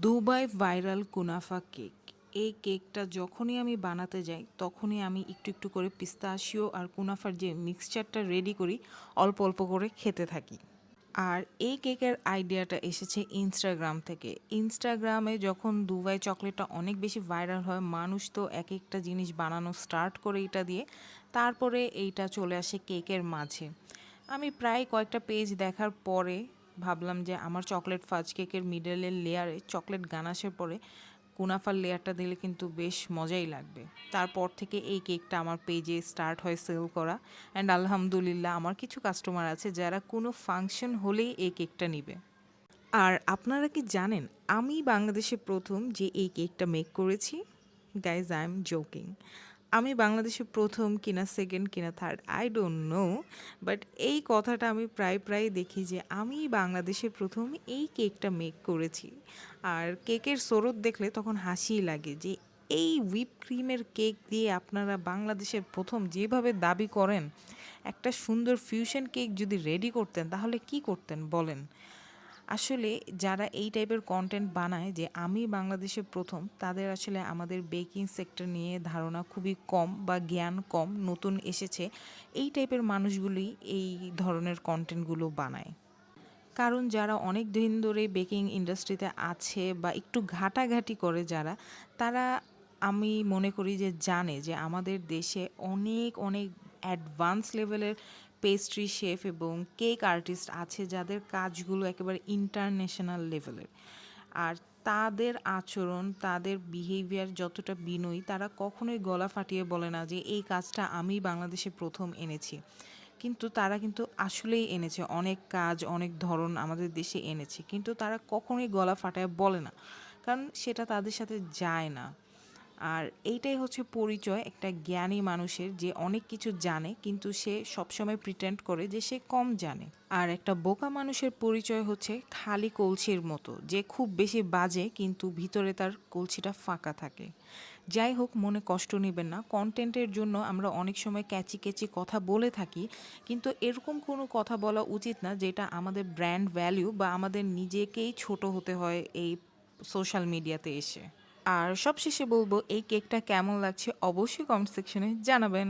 Dubai viral কুনাফা cake. এই কেকটা যখনই আমি বানাতে যাই তখনই আমি একটু একটু করে পিস্তাশিও আর কুনাফার যে মিক্সচারটা রেডি করি অল্প অল্প করে খেতে থাকি। আর এই কেকের আইডিয়াটা এসেছে ইনস্টাগ্রাম থেকে। ইনস্টাগ্রামে যখন দুবাই চকলেটটা অনেক বেশি ভাইরাল হয়, মানুষ তো এক একটা জিনিস বানানো স্টার্ট করে এটা দিয়ে, তারপরে এইটা চলে আসে কেকের মাঝে। আমি প্রায় কয়েকটা পেজ দেখার পরে ভাবলাম যে আমার চকলেট ফাজ কেকের মিডলের লেয়ারে চকলেট গানাশের পরে কুনাফার লেয়ারটা দিলে কিন্তু বেশ মজাই লাগবে। তারপর থেকে এই কেকটা আমার পেজে স্টার্ট হয় সেল করা, অ্যান্ড আলহামদুলিল্লাহ আমার কিছু কাস্টমার আছে যারা কোনো ফাংশন হলেই এই কেকটা নিবে। আর আপনারা কি জানেন আমি বাংলাদেশে প্রথম যে এই কেকটা মেক করেছি? Guys, I am joking. আমি বাংলাদেশে প্রথম কিনা সেকেন্ড কিনা third, I don't know, but এই কথাটা আমি প্রায় প্রায় দেখি যে আমি বাংলাদেশে প্রথম এই কেকটা মেক করেছি। আর কেকের স্রোত দেখলে তখন হাসিই লাগে যে এই হুইপ ক্রিমের কেক দিয়ে আপনারা বাংলাদেশের প্রথম যেভাবে দাবি করেন, একটা সুন্দর ফিউশন কেক যদি রেডি করতেন তাহলে কি করতেন বলেন। আসলে যারা এই টাইপের কন্টেন্ট বানায় যে আমি বাংলাদেশে প্রথম, তাদের আসলে আমাদের বেকিং সেক্টর নিয়ে ধারণা খুবই কম বা জ্ঞান কম, নতুন এসেছে এই টাইপের মানুষগুলোই এই ধরনের কন্টেন্টগুলো বানায়। কারণ যারা অনেক দিন ধরে বেকিং ইন্ডাস্ট্রিতে আছে বা একটু ঘাটাঘাটি করে যারা, তারা আমি মনে করি যে জানে যে আমাদের দেশে অনেক অনেক অ্যাডভান্স লেভেলের পেস্ট্রি শেফ এবং কেক আর্টিস্ট আছে যাদের কাজগুলো একেবারে ইন্টারন্যাশনাল লেভেলের। আর তাদের আচরণ, তাদের বিহেভিয়ার যতটা বিনয়ী, তারা কখনোই গলা ফাটিয়ে বলে না যে এই কাজটা আমি বাংলাদেশে প্রথম এনেছি। কিন্তু তারা কিন্তু আসলেই এনেছে অনেক কাজ, অনেক ধরন আমাদের দেশে এনেছে, কিন্তু তারা কখনোই গলা ফাটায় বলে না, কারণ সেটা তাদের সাথে যায় না। আর এইটাই হচ্ছে পরিচয় একটা জ্ঞানী মানুষের, যে অনেক কিছু জানে কিন্তু সে সবসময় প্রিটেন্ড করে যে সে কম জানে। আর একটা বোকা মানুষের পরিচয় হচ্ছে খালি কলসির মতো, যে খুব বেশি বাজে কিন্তু ভিতরে তার কলসিটা ফাঁকা থাকে। যাই হোক, মনে কষ্ট নেবেন না, কন্টেন্টের জন্য আমরা অনেক সময় ক্যাচি ক্যাচি কথা বলে থাকি, কিন্তু এরকম কোনো কথা বলা উচিত না যেটা আমাদের ব্র্যান্ড ভ্যালু বা আমাদের নিজেকেই ছোট হতে হয় এই সোশ্যাল মিডিয়াতে এসে। আর সবশেষে বলবো, এই কেকটা কেমন লাগছে অবশ্যই কমেন্ট সেকশনে জানাবেন।